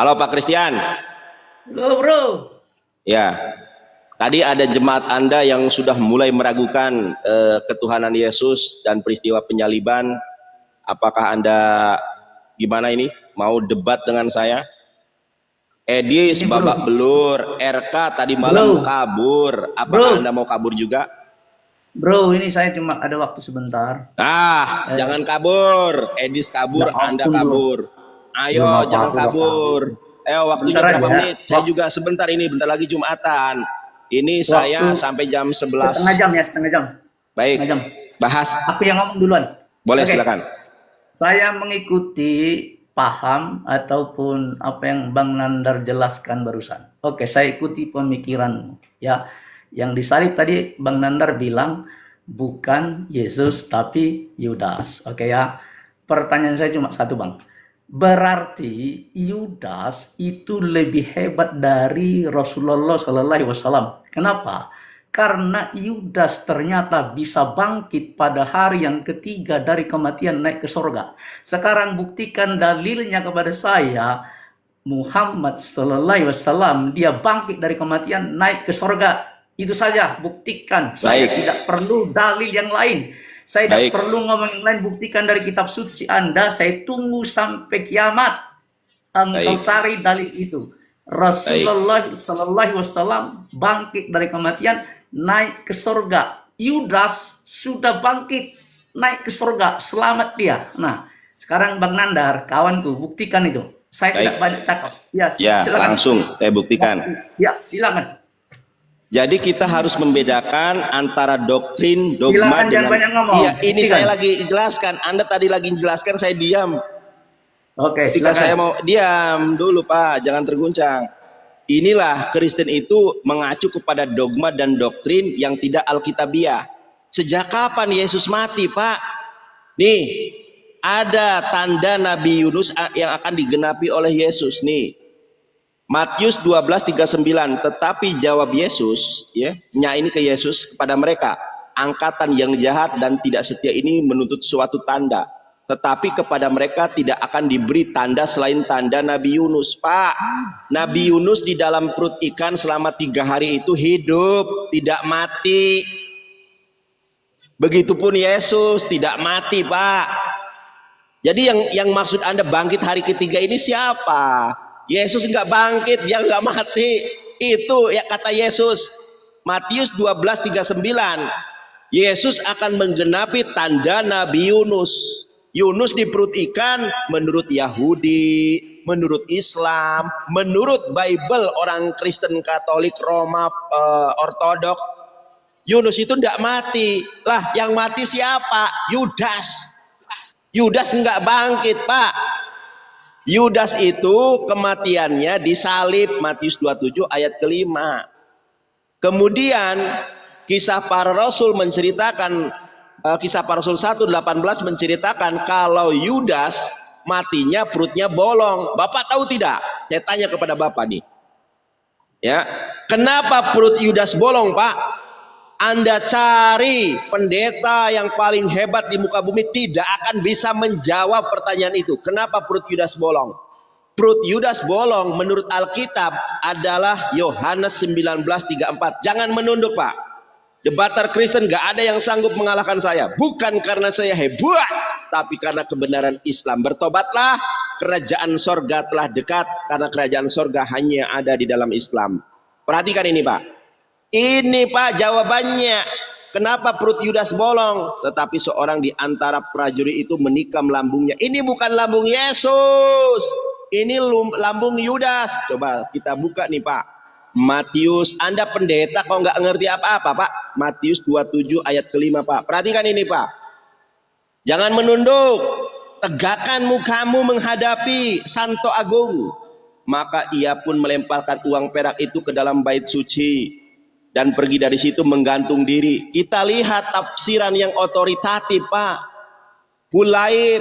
Halo Pak Christian. Halo bro. Ya, tadi ada jemaat Anda yang sudah mulai meragukan ketuhanan Yesus dan peristiwa penyaliban. Apakah Anda gimana ini? Mau debat dengan saya? Edis, Ini bro, babak belur, RK tadi malam bro, kabur. Apakah Anda bro, mau kabur juga? bro. Ini saya cuma ada waktu sebentar. Jangan kabur. Edis Ya kabur, Anda ampun bro. kabur. Belum Ayo, jangan apa-apa udah kabur. kabur. Waktunya Bentar berapa aja. menit? Saya juga sebentar ini, bentar lagi Jumatan. Ini Waktu saya sampai jam 11. setengah jam ya, setengah jam. Baik, Setengah jam. bahas. Aku yang ngomong duluan. Boleh, Oke. silakan. Saya mengikuti paham ataupun apa yang Bang Nandar jelaskan barusan. Oke, saya ikuti pemikiran ya. Yang disalib tadi Bang Nandar bilang bukan Yesus tapi Yudas. Oke ya. Pertanyaan saya cuma satu, Bang. Berarti Yudas itu lebih hebat dari Rasulullah Sallallahu Alaihi Wasallam. Kenapa? Karena Yudas ternyata bisa bangkit pada hari yang ketiga dari kematian naik ke surga. Sekarang buktikan dalilnya kepada saya. Muhammad Sallallahu Alaihi Wasallam dia bangkit dari kematian naik ke surga. Itu saja buktikan. Saya tidak perlu dalil yang lain. Saya tidak perlu ngomong yang lain, buktikan dari kitab suci Anda. Saya tunggu sampai kiamat. Engkau cari dalil itu. Rasulullah Sallallahu Alaihi Wasallam bangkit dari kematian, naik ke surga. Yudas sudah bangkit, naik ke surga. Selamat dia. Nah, sekarang Bang Nandar, kawanku, buktikan itu. Saya tidak banyak cakap. Ya, silakan. Langsung saya buktikan. Ya, silakan. Jadi kita harus membedakan antara doktrin, dogma dengan banyak ngomong. Iya, ini saya lagi jelaskan. Anda tadi lagi jelaskan, saya diam. Oke, silakan. Saya mau diam dulu, Pak. Jangan terguncang. Inilah Kristen itu mengacu kepada dogma dan doktrin yang tidak alkitabiah. Sejak kapan Yesus mati, Pak? Nih, ada tanda Nabi Yunus yang akan digenapi oleh Yesus nih. Matius 12:39, tetapi jawab Yesus, ya, ini ke Yesus kepada mereka, angkatan yang jahat dan tidak setia ini menuntut suatu tanda, tetapi kepada mereka tidak akan diberi tanda selain tanda Nabi Yunus. Pak, Nabi Yunus di dalam perut ikan selama 3 hari itu hidup, tidak mati. Begitupun Yesus tidak mati, Pak. Jadi yang maksud Anda bangkit hari ketiga ini siapa? Yesus nggak bangkit, dia nggak mati. Itu ya kata Yesus. Matius 12:39. Yesus akan menggenapi tanda Nabi Yunus. Yunus di perut ikan menurut Yahudi, menurut Islam, menurut Bible orang Kristen Katolik Roma Ortodok. Yunus itu nggak mati. Lah yang mati siapa? Yudas. Yudas nggak bangkit, Pak. Yudas itu kematiannya disalib, Matius 27 ayat ke-5. Kemudian kisah para rasul menceritakan, kisah para rasul 1:18 menceritakan kalau Yudas matinya perutnya bolong. Bapak tahu tidak? Saya tanya kepada Bapak nih. Ya, kenapa perut Yudas bolong, Pak? Anda cari pendeta yang paling hebat di muka bumi tidak akan bisa menjawab pertanyaan itu. Kenapa perut Yudas bolong? Perut Yudas bolong menurut Alkitab adalah Yohanes 19:34. Jangan menunduk, Pak. Debater Kristen gak ada yang sanggup mengalahkan saya. Bukan karena saya hebat, tapi karena kebenaran Islam. Bertobatlah, kerajaan sorga telah dekat. Karena kerajaan sorga hanya ada di dalam Islam. Perhatikan ini, Pak. Ini Pak jawabannya. Kenapa perut Yudas bolong? Tetapi seorang di antara prajurit itu menikam lambungnya. Ini bukan lambung Yesus. Ini lambung Yudas. Coba kita buka nih, Pak. Matius, Anda pendeta kok nggak ngerti apa-apa, Pak. Matius 27 ayat ke-5, Pak. Perhatikan ini, Pak. Jangan menunduk. Tegakkan mukamu menghadapi Santo Agung. Maka ia pun melemparkan uang perak itu ke dalam bait suci dan pergi dari situ menggantung diri. Kita lihat tafsiran yang otoritatif, Pak. Hulaib,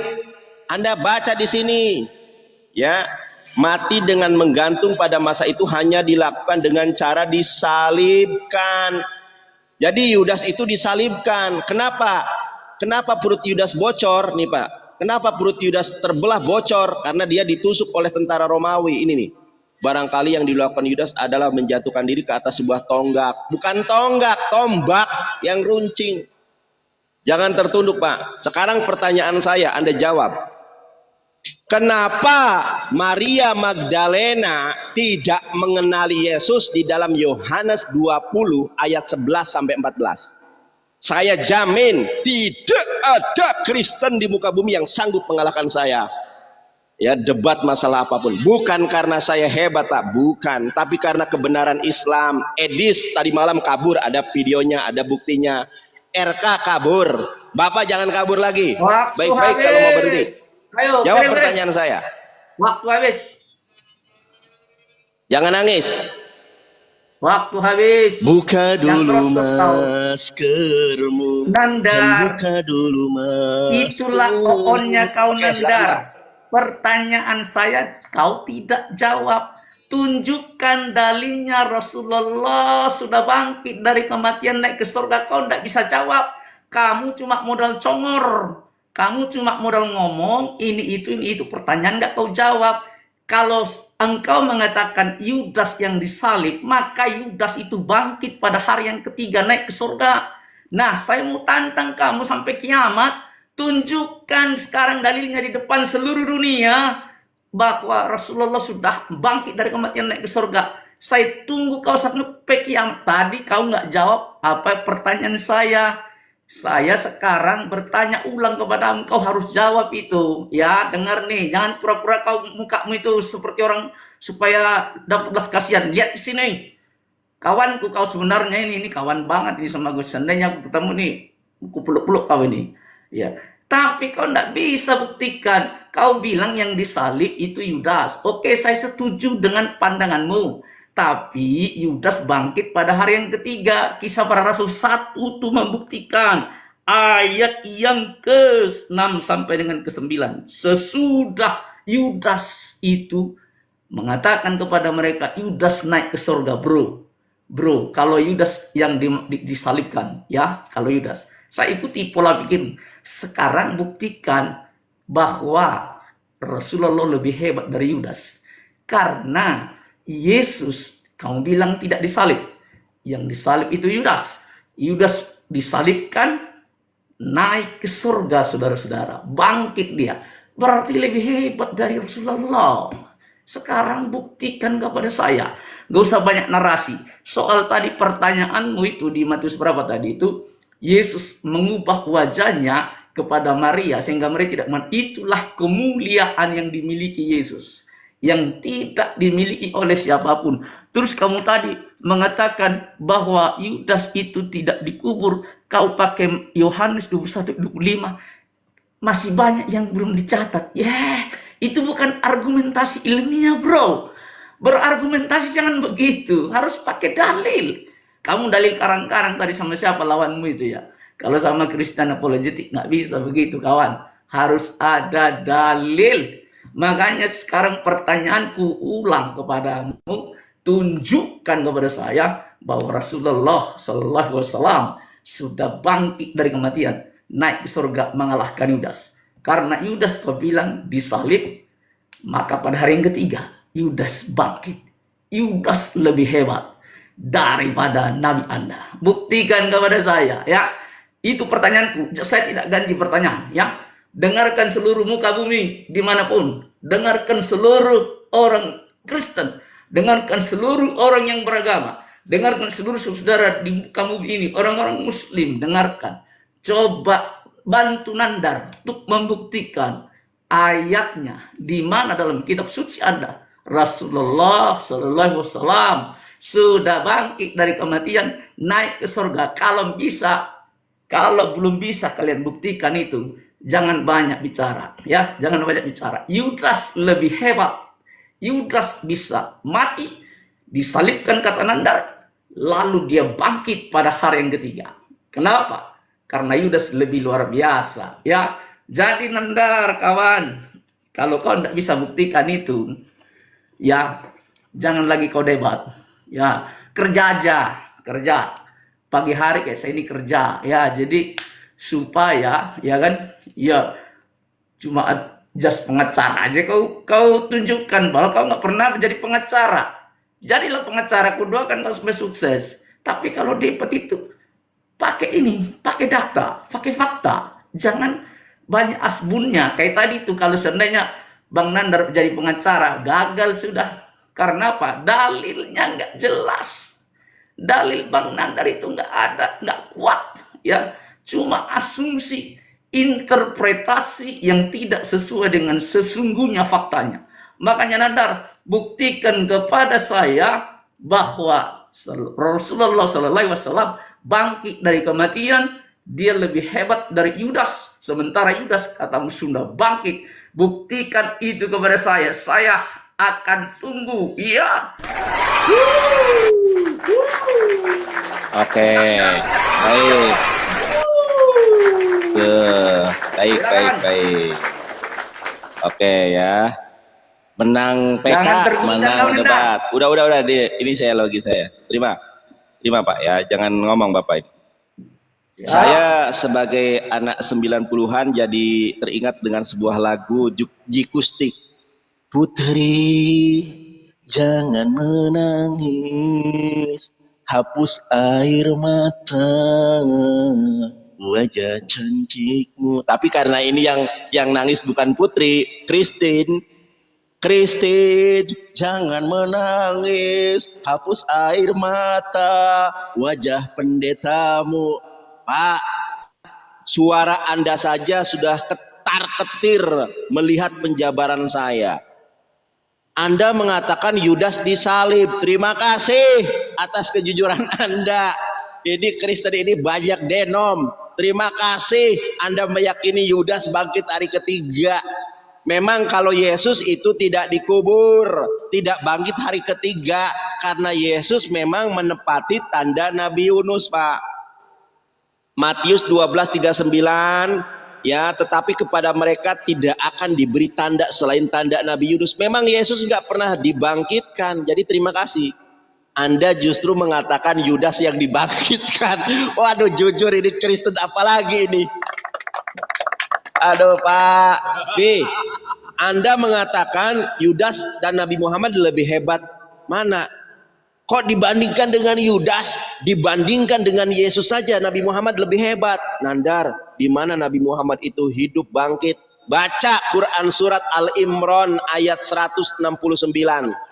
Anda baca di sini, ya, mati dengan menggantung pada masa itu hanya dilakukan dengan cara disalibkan. Jadi Yudas itu disalibkan. Kenapa? Kenapa perut Yudas bocor nih, Pak? Kenapa perut Yudas terbelah bocor? Karena dia ditusuk oleh tentara Romawi. Ini nih. Barangkali yang dilakukan Yudas adalah menjatuhkan diri ke atas sebuah tonggak. Bukan tonggak, tombak yang runcing. Jangan tertunduk, Pak. Sekarang pertanyaan saya, Anda jawab. Kenapa Maria Magdalena tidak mengenali Yesus di dalam Yohanes 20 ayat 11 sampai 14? Saya jamin tidak ada Kristen di muka bumi yang sanggup mengalahkan saya. Ya, debat masalah apapun. Bukan karena saya hebat, Pak. Bukan. Tapi karena kebenaran Islam. Edis tadi malam kabur. Ada videonya, ada buktinya. RK kabur. Bapak jangan kabur lagi. Baik-baik kalau mau berhenti. Ayo, jawab pertanyaan saya. Waktu habis. Jangan nangis. Waktu habis. Buka dulu maskermu. Nandar. Buka dulu maskermu. Itulah pokoknya kau, Oke, Nandar. Pertanyaan saya kau tidak jawab. Tunjukkan dalilnya Rasulullah sudah bangkit dari kematian naik ke surga. Kau tidak bisa jawab. Kamu cuma modal congor. Kamu cuma modal ngomong ini itu pertanyaan nggak kau jawab. Kalau engkau mengatakan Yudas yang disalib, maka Yudas itu bangkit pada hari yang ketiga naik ke surga. Nah, saya mau tantang kamu sampai kiamat. Tunjukkan sekarang dalilnya di depan seluruh dunia bahwa Rasulullah sudah bangkit dari kematian naik ke surga. Saya tunggu kau sampai kiamat. Tadi kau nggak jawab apa pertanyaan saya. Saya sekarang bertanya ulang kepadamu, kau harus jawab itu. Ya, dengar nih, jangan pura-pura kau mukamu itu seperti orang supaya dapat belas kasihan. Lihat di sini. Kawanku kau sebenarnya ini kawan banget ini sama gue. Seandainya aku ketemu nih, aku peluk-peluk kau ini. Ya. Tapi kau tidak bisa buktikan. Kau bilang yang disalib itu Yudas. Oke, saya setuju dengan pandanganmu. Tapi Yudas bangkit pada hari yang ketiga. Kisah Para Rasul 1 itu membuktikan. Ayat yang ke-6 sampai dengan ke-9. Sesudah Yudas itu mengatakan kepada mereka, Yudas naik ke surga, bro. Bro, kalau Yudas yang disalibkan, ya, kalau Yudas. Saya ikuti pola pikir. Sekarang buktikan bahwa Rasulullah lebih hebat dari Yudas. Karena Yesus, kamu bilang tidak disalib. Yang disalib itu Yudas. Yudas disalibkan, naik ke surga, saudara-saudara. Bangkit dia. Berarti lebih hebat dari Rasulullah. Sekarang buktikan kepada saya. Gak usah banyak narasi. Soal tadi pertanyaanmu itu di Matius berapa tadi itu. Yesus mengubah wajahnya kepada Maria. Sehingga Maria tidak itulah kemuliaan yang dimiliki Yesus. Yang tidak dimiliki oleh siapapun. Terus kamu tadi mengatakan bahwa Yudas itu tidak dikubur. Kau pakai Yohanes 21-25. Masih banyak yang belum dicatat. Itu bukan argumentasi ilmiah, bro. Berargumentasi jangan begitu. Harus pakai dalil. Kamu dalil karang-karang tadi sama siapa lawanmu itu ya. Kalau sama Kristen apologetik nggak bisa begitu, kawan. Harus ada dalil. Makanya sekarang pertanyaanku ulang kepadamu, tunjukkan kepada saya bahwa Rasulullah Sallallahu Alaihi Wasallam sudah bangkit dari kematian, naik ke surga mengalahkan Yudas. Karena Yudas kau bilang disalib, maka pada hari yang ketiga Yudas bangkit. Yudas lebih hebat daripada Nabi Anda. Buktikan kepada saya, ya. Itu pertanyaanku. Saya tidak ganti pertanyaan, ya. Dengarkan seluruh muka bumi dimanapun. Dengarkan seluruh orang Kristen. Dengarkan seluruh orang yang beragama. Dengarkan seluruh saudara di muka bumi ini. Orang-orang Muslim. Dengarkan. Coba bantu Nandar untuk membuktikan ayatnya. Di mana dalam kitab suci Anda. Rasulullah Sallallahu Alaihi Wasallam sudah bangkit dari kematian. Naik ke surga. Kalau bisa. Kalau belum bisa kalian buktikan itu. Jangan banyak bicara, ya. Jangan banyak bicara. Yudas lebih hebat. Yudas bisa mati, disalibkan kata Nandar, lalu dia bangkit pada hari yang ketiga. Kenapa? Karena Yudas lebih luar biasa, ya. Jadi Nandar, kawan, kalau kau tidak bisa buktikan itu, ya, jangan lagi kau debat, ya. Kerja aja, kerja. Pagi hari kayak saya ini kerja, ya. Jadi supaya, ya kan, ya, Cuma jas pengacara aja kau tunjukkan bahwa kau nggak pernah menjadi pengacara. Jadilah pengacara, kau doakan kau supaya sukses. Tapi kalau debat itu pakai ini, pakai data, pakai fakta. Jangan banyak asbunnya. Kayak tadi tuh kalau seandainya Bang Nandar jadi pengacara, gagal sudah. Karena apa? Dalilnya nggak jelas. Dalil Bang Nandar itu nggak ada, nggak kuat. Ya, cuma asumsi, interpretasi yang tidak sesuai dengan sesungguhnya faktanya. Makanya Nandar, buktikan kepada saya bahwa Rasulullah SAW bangkit dari kematian, dia lebih hebat dari Yudas. Sementara Yudas, kata Sunda, bangkit. Buktikan itu kepada saya akan tunggu. Iya. Oke, baik. Baik. Oke ya. Menang PK, menang debat. Udah. Ini saya logi saya. Terima Pak ya. Jangan ngomong Bapak ini. Ya. Saya sebagai anak 90-an jadi teringat dengan sebuah lagu Jikustik. Putri, jangan menangis, hapus air mata, wajah cantikmu. Tapi karena ini yang nangis bukan Putri, Christine, jangan menangis, hapus air mata, wajah pendetamu. Pak, suara Anda saja sudah ketar-ketir melihat penjabaran saya. Anda mengatakan Yudas disalib. Terima kasih atas kejujuran Anda. Ini Kristen ini banyak denom. Terima kasih Anda meyakini Yudas bangkit hari ketiga. Memang kalau Yesus itu tidak dikubur, tidak bangkit hari ketiga, karena Yesus memang menepati tanda Nabi Yunus, Pak. Matius 12:39. Ya, tetapi kepada mereka tidak akan diberi tanda selain tanda Nabi Yunus. Memang Yesus nggak pernah dibangkitkan. Jadi terima kasih. Anda justru mengatakan Yudas yang dibangkitkan. Waduh, jujur ini Kristen apalagi ini. Aduh Pak. Nih, Anda mengatakan Yudas dan Nabi Muhammad lebih hebat. Mana? Kok dibandingkan dengan Yudas, dibandingkan dengan Yesus saja Nabi Muhammad lebih hebat? Nandar, di mana Nabi Muhammad itu hidup bangkit? Baca Quran surat Al-Imran ayat 169.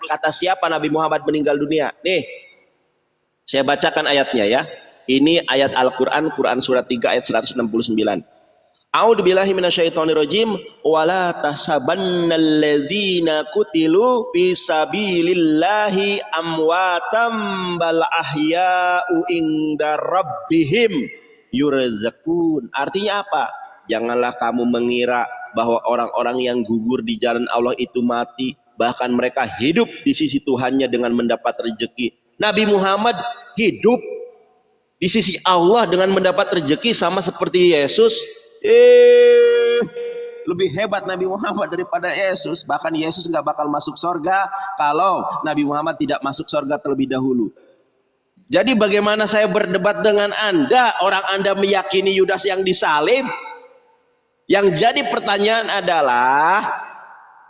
Kata siapa Nabi Muhammad meninggal dunia? Nih, saya bacakan ayatnya ya. Ini ayat Al-Quran, Quran surat 3 ayat 169. A'udzubillahi minasyaitonirrajim. Wala tahsabannal ladzina qutilu fi sabilillahi amwatam bal ahya'u inda rabbihim yurzaqun. Artinya apa? Janganlah kamu mengira bahwa orang-orang yang gugur di jalan Allah itu mati, bahkan mereka hidup di sisi Tuhannya dengan mendapat rezeki. Nabi Muhammad hidup di sisi Allah dengan mendapat rezeki sama seperti Yesus. Lebih hebat Nabi Muhammad daripada Yesus. Bahkan Yesus nggak bakal masuk surga kalau Nabi Muhammad tidak masuk surga terlebih dahulu. Jadi bagaimana saya berdebat dengan Anda? Orang Anda meyakini Yudas yang disalib. Yang jadi pertanyaan adalah,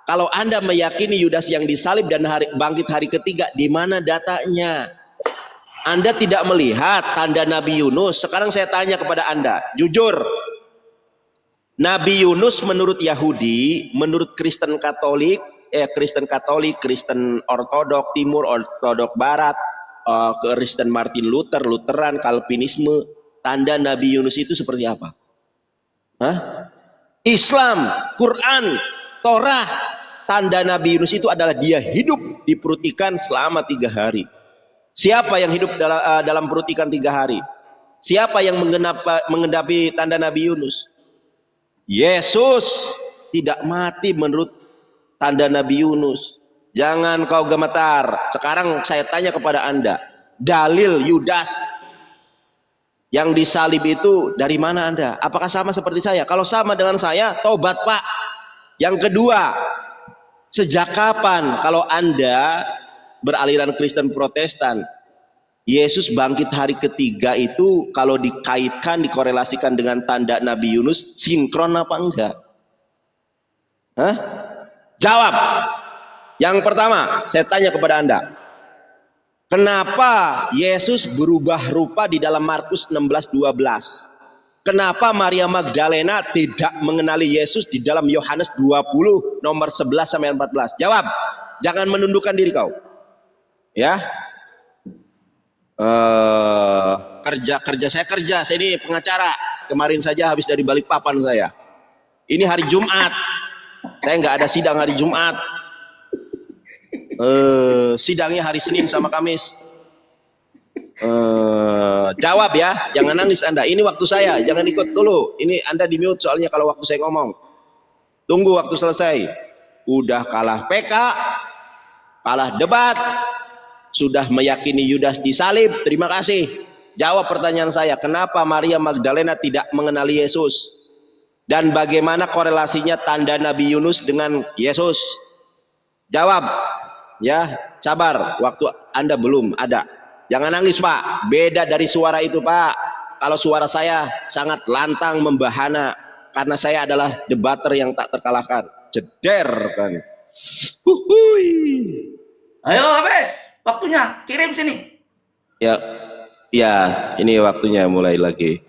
kalau Anda meyakini Yudas yang disalib dan bangkit hari ketiga, di mana datanya? Anda tidak melihat tanda Nabi Yunus. Sekarang saya tanya kepada Anda, jujur. Nabi Yunus menurut Yahudi, menurut Kristen Katolik, Kristen Ortodok Timur, Ortodok Barat, Kristen Martin Luther, Lutheran, Calvinisme, tanda Nabi Yunus itu seperti apa? Hah? Islam, Quran, Torah, tanda Nabi Yunus itu adalah dia hidup di perut ikan selama 3 hari. Siapa yang hidup dalam perut ikan 3 hari? Siapa yang mengendapi tanda Nabi Yunus? Yesus tidak mati menurut tanda Nabi Yunus. Jangan kau gemetar. Sekarang saya tanya kepada Anda, dalil Yudas yang disalib itu dari mana Anda? Apakah sama seperti saya? Kalau sama dengan saya, tobat Pak. Yang kedua, sejak kapan kalau Anda beraliran Kristen Protestan, Yesus bangkit hari ketiga itu kalau dikaitkan, dikorelasikan dengan tanda Nabi Yunus, sinkron apa enggak? Hah? Jawab. Yang pertama, saya tanya kepada Anda. Kenapa Yesus berubah rupa di dalam Markus 16:12? Kenapa Maria Magdalena tidak mengenali Yesus di dalam Yohanes 20 nomor 11 sampai 14? Jawab. Jangan menundukkan diri kau. Ya. Kerja saya ini pengacara. Kemarin saja habis dari Balikpapan saya. Ini hari Jumat. Saya nggak ada sidang hari Jumat. Sidangnya hari Senin sama Kamis. Jawab ya, jangan nangis Anda. Ini waktu saya, jangan ikut dulu. Ini Anda di mute soalnya kalau waktu saya ngomong. Tunggu waktu selesai. Udah kalah PK, kalah debat, sudah meyakini Yudas disalib. Terima kasih. Jawab pertanyaan saya, kenapa Maria Magdalena tidak mengenali Yesus? Dan bagaimana korelasinya tanda Nabi Yunus dengan Yesus? Jawab. Ya, sabar. Waktu Anda belum ada. Jangan nangis Pak, beda dari suara itu Pak. Kalau suara saya sangat lantang membahana, karena saya adalah debater yang tak terkalahkan. Jeder kan. Huhui. Ayo habis, waktunya kirim sini. Ya, ya ini waktunya mulai lagi.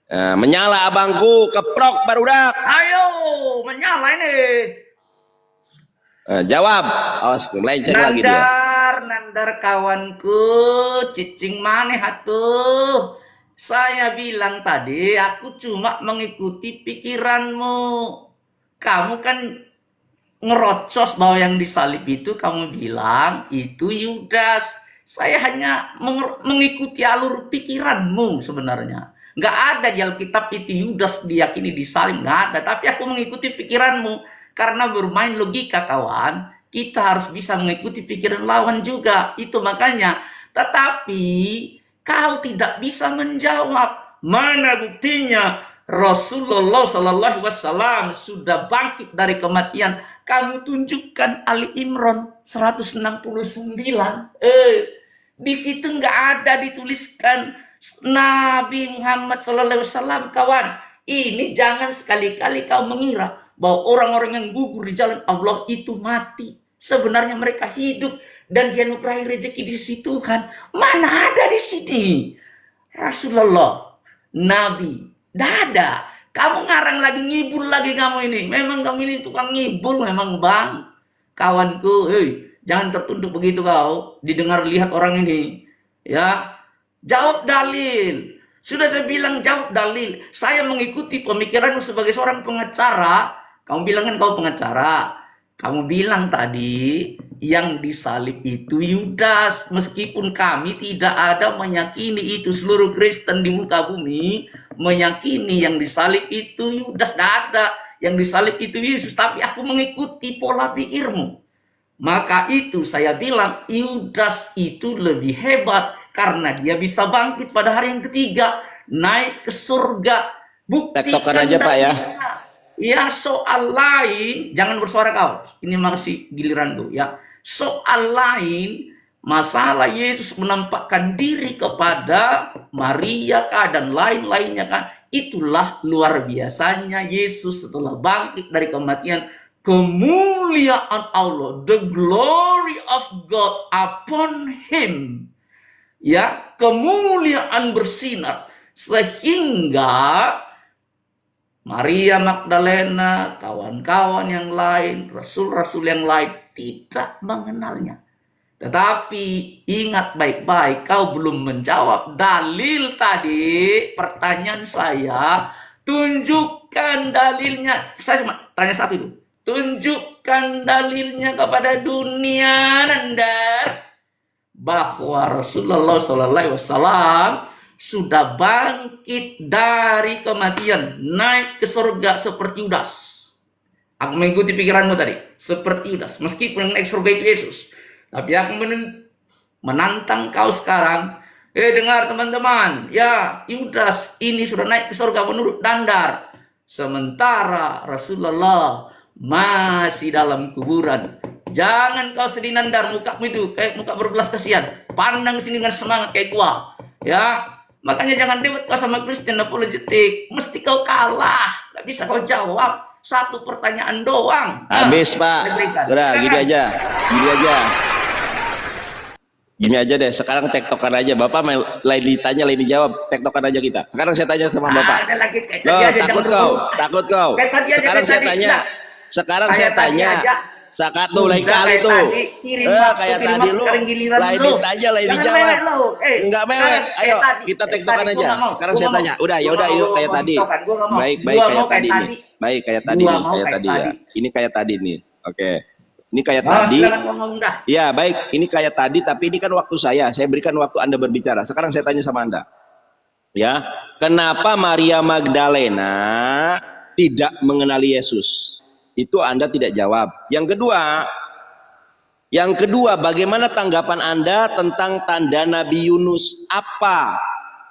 Menyala abangku, keprok barudak. Ayo, menyala ini. Jawab. Awas, melenceng lagi dia. Nandar kawanku, cicing maneh atuh. Saya bilang tadi, aku cuma mengikuti pikiranmu. Kamu kan ngerocos bahwa yang disalib itu kamu bilang itu Yudas. Saya hanya mengikuti alur pikiranmu sebenarnya. Nggak ada di Alkitab itu Yudas diyakini disalib, nggak ada. Tapi aku mengikuti pikiranmu karena bermain logika kawan. Kita harus bisa mengikuti pikiran lawan juga. Itu makanya. Tetapi kau tidak bisa menjawab. Mana buktinya? Rasulullah Sallallahu Alaihi Wasallam sudah bangkit dari kematian. Kamu tunjukkan Ali Imran 169. Di situ nggak ada dituliskan Nabi Muhammad Sallallahu Alaihi Wasallam, kawan. Ini jangan sekali-kali kau mengira bahwa orang-orang yang gugur di jalan Allah itu mati. Sebenarnya mereka hidup dan dianugerahi rezeki di situ kan. Mana ada di sini Rasulullah, Nabi, dada. Kamu ngarang lagi, ngibul lagi kamu ini. Memang kamu ini tukang ngibul memang bang. Kawanku, jangan tertunduk begitu kau. Didengar lihat orang ini. Ya, jawab dalil. Sudah saya bilang jawab dalil. Saya mengikuti pemikiranmu sebagai seorang pengacara. Kamu bilang kan kau pengacara. Kamu bilang tadi yang disalib itu Yudas. Meskipun kami tidak ada meyakini itu, seluruh Kristen di muka bumi meyakini yang disalib itu Yudas. Tidak ada. Yang disalib itu Yesus. Tapi aku mengikuti pola pikirmu. Maka itu saya bilang Yudas itu lebih hebat. Karena dia bisa bangkit pada hari yang ketiga. Naik ke surga. Buktikan aja Pak ya. Ya, soal lain, jangan bersuara kau. Ini masih giliran tuh ya. Soal lain, masalah Yesus menampakkan diri kepada Maria kah dan lain-lainnya kan. Itulah luar biasanya Yesus setelah bangkit dari kematian. Kemuliaan Allah, the glory of God upon him. Ya, kemuliaan bersinar. Sehingga Maria Magdalena, kawan-kawan yang lain, rasul-rasul yang lain tidak mengenalnya. Tetapi ingat baik-baik, kau belum menjawab dalil tadi. Pertanyaan saya, tunjukkan dalilnya. Saya cuma tanya satu itu. Tunjukkan dalilnya kepada dunia Anda bahwa Rasulullah SAW sudah bangkit dari kematian, naik ke surga seperti Yudas. Aku mengikuti pikiranmu tadi, seperti Yudas. Meskipun yang naik surga itu Yesus, tapi aku menantang kau sekarang. Dengar teman-teman, ya Yudas ini sudah naik ke surga menurut Dandar. Sementara Rasulullah masih dalam kuburan. Jangan kau sedih Nandar, mukamu itu kayak muka berbelas kasihan. Pandang sini dengan semangat kayak gua. Ya, makanya jangan debat kau sama Kristen apologetik. Mesti kau kalah. Gak bisa kau jawab. Satu pertanyaan doang. Habis, Pak. Saya berikan. Udah, Silakan. gini aja. Gini aja. Gini aja deh, sekarang tektokan aja. Bapak lain ditanya, lain dijawab. Tektokan aja kita. Sekarang saya tanya sama Bapak. Ada lagi kayak Loh, tadi aja, takut jangan kau, dulu. takut kau. Kayak tadi aja, Sekarang kayak saya tadi. tanya. Nah, Sekarang kayak saya tadi tanya. aja. Satu lain Udah, kali kayak tuh. tadi, kirim waktu, Kayak kirim tadi waktu, lu. sekarang giliran Lain lu. ditanya, lain Jangan dijawab. mewek lu. Enggak mewek. Sekarang Ayo, kayak tadi, kita kayak tektokan tadi. aja. Gua nggak mau, Sekarang gua saya nggak tanya. mau. Udah, ya Gua udah, nggak yuk mau, kayak gua tadi. tiktokan, gua nggak mau. Baik, Gua kayak mau kayak tadi nih. tadi. Baik, kayak tadi Gua nih, mau kayak kayak tadi ya. tadi. Ini kayak tadi nih. Oke. Ini kayak Nah, tadi. silakan gua ngomong dah. Ya, baik. Ini kayak tadi, tapi ini kan waktu saya. Saya berikan waktu Anda berbicara. Sekarang saya tanya sama Anda. Ya, kenapa Maria Magdalena tidak mengenali Yesus? Itu Anda tidak jawab. Yang kedua, bagaimana tanggapan Anda tentang tanda Nabi Yunus? Apa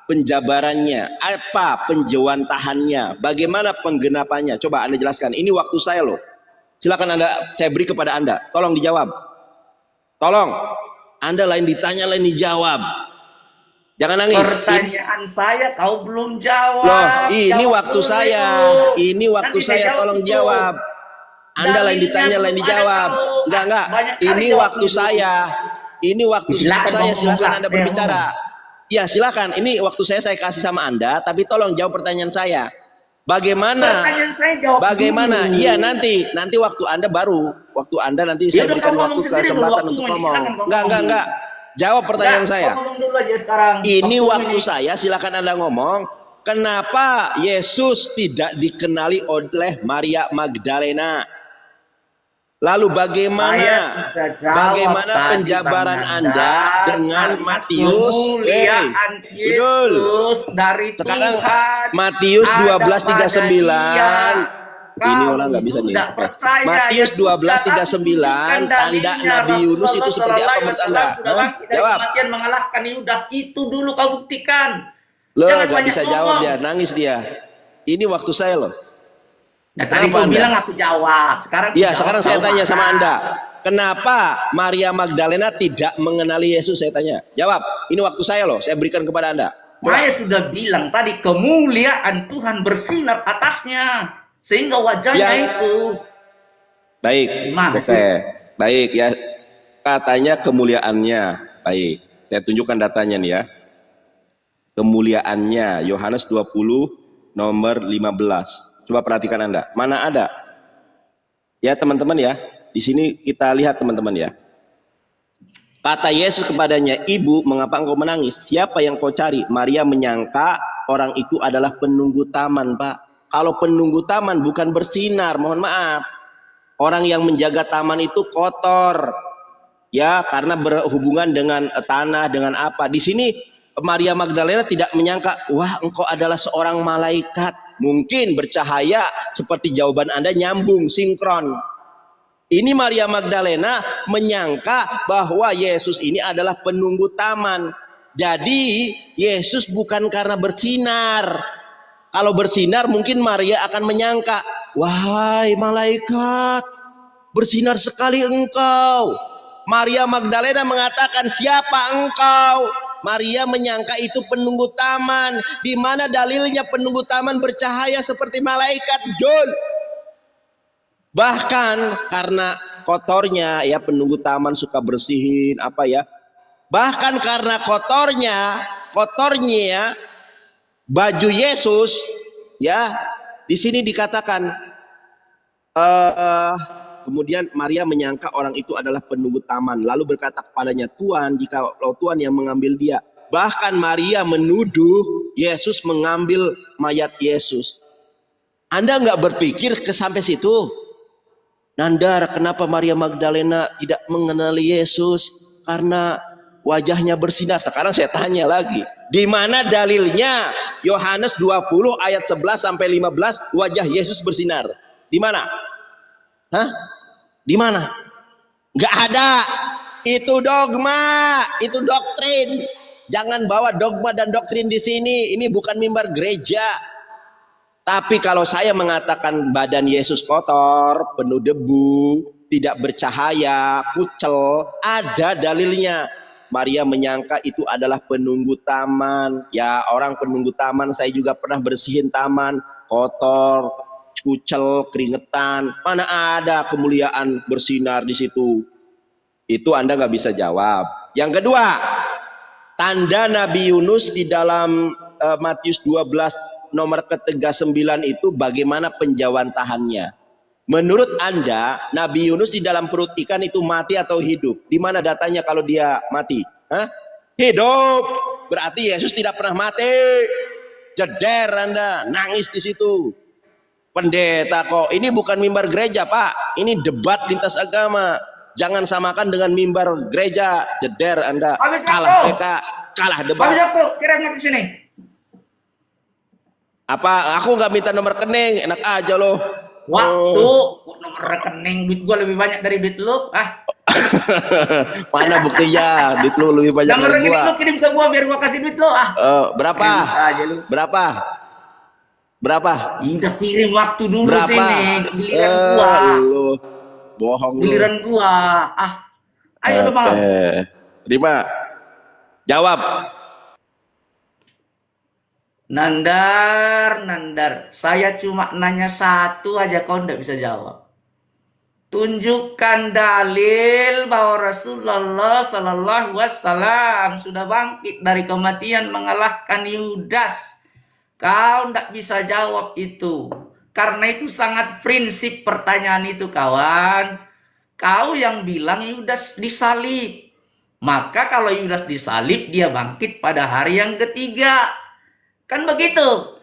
penjabarannya? Apa penjewantahannya? Bagaimana penggenapannya? Coba Anda jelaskan. Ini waktu saya loh. Silakan saya beri kepada Anda. Tolong dijawab. Tolong. Anda lain ditanya, lain dijawab. Jangan nangis. Pertanyaan saya kau belum jawab. Loh, ini Jawab waktu dulu saya. itu. Ini waktu Nanti saya, tolong itu. jawab. Anda lain Dalilnya ditanya, lain belum ada dijawab. kau. Enggak. Banyak kali Ini jawab waktu dulu. saya. Ini waktu Silakan saya. ngomong, Silakan Pak. Anda berbicara. Ya, silakan. Ini waktu saya kasih sama Anda, tapi tolong jawab pertanyaan saya. Bagaimana? Pertanyaan saya jawab Bagaimana? dulu. Iya, nanti waktu Anda baru. Waktu Anda nanti Ya saya udah, berikan kau ngomong waktu sendiri dulu kesempatan waktunya. untuk ngomong. Silakan kau Enggak. ngomong. Jawab pertanyaan Enggak, saya. kau ngomong dulu aja sekarang. Ini waktu saya, silakan Anda ngomong. Kenapa Yesus tidak dikenali oleh Maria Magdalena? Lalu Saya sudah jawab bagaimana tadi, penjabaran Bang Anda Nanda, dengan karena Matius? kemuliaan Betul. Yesus dari Sekarang Tuhan. Matius ada 12:39. pada dia. Ini orang nggak bisa Kau nih. tidak Oke. percaya, Matius ya sudah, 12:39, kami tunjukkan tanda dalilnya. Nabi Yunus itu Rasulullah seperti apa menurut Anda? sudah Hah? bangkit dari Jawab. kematian mengalahkan Yudas. Itu dulu kau buktikan. Loh, Jangan nggak banyak bisa ngomong. jawab dia, nangis dia. Ini waktu saya loh. Nah, tadi Kenapa kau Anda? bilang aku jawab. Sekarang Iya, jawab, sekarang saya kau tanya sama marah. Anda. Kenapa Maria Magdalena tidak mengenali Yesus? Saya tanya. Jawab. Ini waktu saya loh. Saya berikan kepada Anda. Saya sudah bilang tadi kemuliaan Tuhan bersinar atasnya sehingga wajahnya itu. Baik. Gimana Oke. sih? Baik ya. Katanya kemuliaannya. Baik. Saya tunjukkan datanya nih ya. Kemuliaannya Yohanes 20 nomor 15. Coba perhatikan Anda. Mana ada? Ya teman-teman ya. Di sini kita lihat teman-teman ya. Kata Yesus kepadanya, "Ibu, mengapa engkau menangis? Siapa yang kau cari?" Maria menyangka orang itu adalah penunggu taman, Pak. Kalau penunggu taman bukan bersinar, mohon maaf. Orang yang menjaga taman itu kotor. Ya, karena berhubungan dengan tanah, dengan apa. Di sini Maria Magdalena tidak menyangka, wah engkau adalah seorang malaikat. Mungkin bercahaya seperti jawaban Anda nyambung, sinkron. Ini Maria Magdalena menyangka bahwa Yesus ini adalah penunggu taman. Jadi Yesus bukan karena bersinar. Kalau bersinar mungkin Maria akan menyangka, wahai malaikat, bersinar sekali engkau. Maria Magdalena mengatakan, siapa engkau? Maria menyangka itu penunggu taman. Di mana dalilnya penunggu taman bercahaya seperti malaikat? Jul. Bahkan karena kotornya ya, penunggu taman suka bersihin apa ya. Bahkan karena kotornya ya, baju Yesus ya, di sini dikatakan kemudian Maria menyangka orang itu adalah penunggu taman, lalu berkata kepadanya, "Tuhan, jika Tuhan yang mengambil dia." Bahkan Maria menuduh Yesus mengambil mayat Yesus. Anda nggak berpikir sampai situ? Nandar, kenapa Maria Magdalena tidak mengenali Yesus? Karena wajahnya bersinar. Sekarang saya tanya lagi, di mana dalilnya? Yohanes 20 ayat 11 sampai 15, wajah Yesus bersinar. Di mana? Hah? Di mana? Nggak ada. Itu dogma, itu doktrin. Jangan bawa dogma dan doktrin di sini. Ini bukan mimbar gereja. Tapi kalau saya mengatakan badan Yesus kotor, penuh debu, tidak bercahaya, kucel, ada dalilnya. Maria menyangka itu adalah penunggu taman. Ya, orang penunggu taman, saya juga pernah bersihin taman, kotor. kucel, keringetan. Mana ada kemuliaan bersinar di situ? Itu Anda nggak bisa jawab. Yang kedua, tanda Nabi Yunus di dalam Matius 12 nomor ke-39 itu bagaimana penjawantahannya? Menurut Anda, Nabi Yunus di dalam perut ikan itu mati atau hidup? Di mana datanya kalau dia mati? Hah? Hidup. Berarti Yesus tidak pernah mati. Jeder Anda, nangis di situ. Pendeta kok, ini bukan mimbar gereja Pak, ini debat lintas agama. Jangan samakan dengan mimbar gereja. Jeder Anda, kalah PK, kalah debat. Habis aku kirimnya ke sini. Apa? Aku nggak minta nomor rekening, enak aja loh. Waktu, kok nomor rekening duit gua lebih banyak dari duit lu? Ah, Mana buktinya? Duit lu lebih banyak nomor dari rekening gua. lu kirim ke gua biar gua kasih duit lu. Ah, Berapa? aja lu. Berapa? Berapa? Udah kirim waktu dulu Berapa? sini, giliran gua. Lu bohong lu. Giliran gua. Ah, ayo lu mau. Terima. Jawab. Nandar, saya cuma nanya satu aja kau ndak bisa jawab. Tunjukkan dalil bahwa Rasulullah Sallallahu Alaihi Wasallam sudah bangkit dari kematian mengalahkan Yudas. Kau ndak bisa jawab itu. Karena itu sangat prinsip pertanyaan itu kawan. Kau yang bilang Yudas disalib. Maka kalau Yudas disalib dia bangkit pada hari yang ketiga. Kan begitu.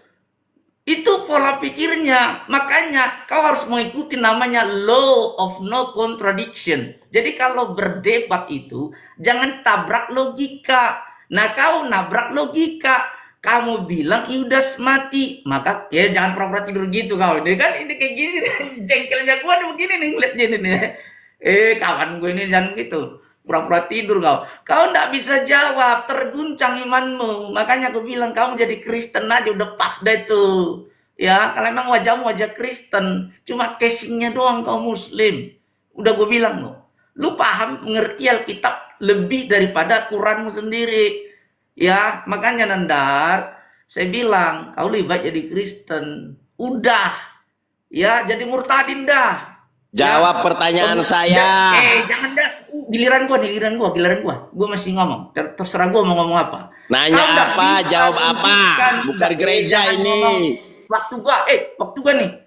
Itu pola pikirnya. Makanya kau harus mengikuti namanya law of no contradiction. Jadi kalau berdebat itu jangan tabrak logika. Nah kau nabrak logika. Kamu bilang Yudas mati. Maka ya jangan pura-pura tidur gitu kau. Ini kan ini kayak gini. Jengkelnya gua nih begini nih ngeliat gini nih. Kawan gue ini jangan gitu. Pura-pura tidur kau. Kau ndak bisa jawab, terguncang imanmu. Makanya aku bilang kamu jadi Kristen aja udah pas deh tuh. Ya, kalau emang wajahmu wajah Kristen, cuma casingnya doang kau Muslim. Udah gue bilang lo. Lu paham mengerti Alkitab lebih daripada Quranmu sendiri. Ya, makanya Nandar, saya bilang kau lebih baik jadi Kristen. Udah. Ya, jadi murtadin dah. Jawab pertanyaan saya. Jangan dah. Giliran gua. Gua masih ngomong. Terserah gua mau ngomong apa. Nanya apa, jawab apa. Bukan gereja ini. Waktu gua nih.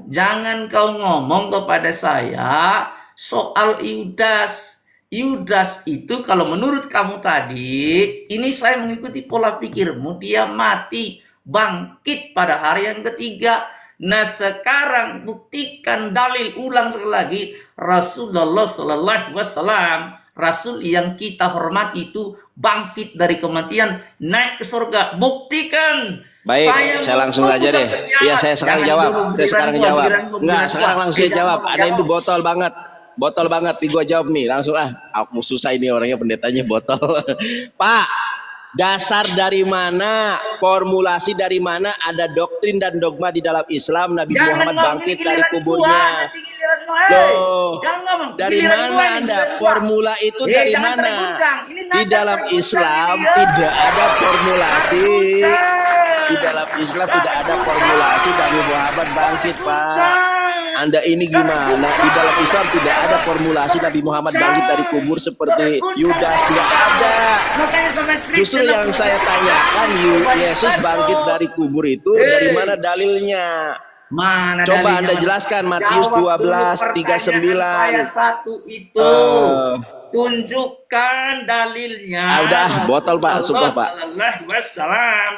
Jangan kau ngomong kepada saya soal Yudas. Yudas itu kalau menurut kamu tadi, ini saya mengikuti pola pikirmu, dia mati, bangkit pada hari yang ketiga. Nah sekarang buktikan dalil, ulang sekali lagi, Rasulullah Sallallahu Alaihi Wasallam, Rasul yang kita hormati itu bangkit dari kematian, naik ke surga. Buktikan. Baik, saya langsung saja deh. Iya, saya sekarang jawab. Saya sekarang jawab. Enggak, sekarang langsung jawab. Ada itu botol banget. Botol banget. Nih gua jawab nih, langsung aku susah ini orangnya, pendetanya botol. Pak, dasar dari mana, formulasi dari mana ada doktrin dan dogma di dalam Islam Nabi Muhammad bangkit dari kuburnya? Dari mana Anda? Formula itu dari mana? Di dalam Islam tidak ada formulasi. Di dalam Islam tidak ada formulasi Nabi Muhammad bangkit, Pak. Anda ini gimana? Di dalam Islam tidak ada formulasi Nabi Muhammad bangkit dari kubur seperti Yudas, tidak ada. Justru yang saya tanyakan, Yesus bangkit dari kubur itu dari mana dalilnya? Mana coba dalilnya? Anda jelaskan Matius 12:39. Saya satu itu. Tunjukkan dalilnya. Udah, botol Pak, sumpah Pak. Sallallahu Alaihi Wasallam.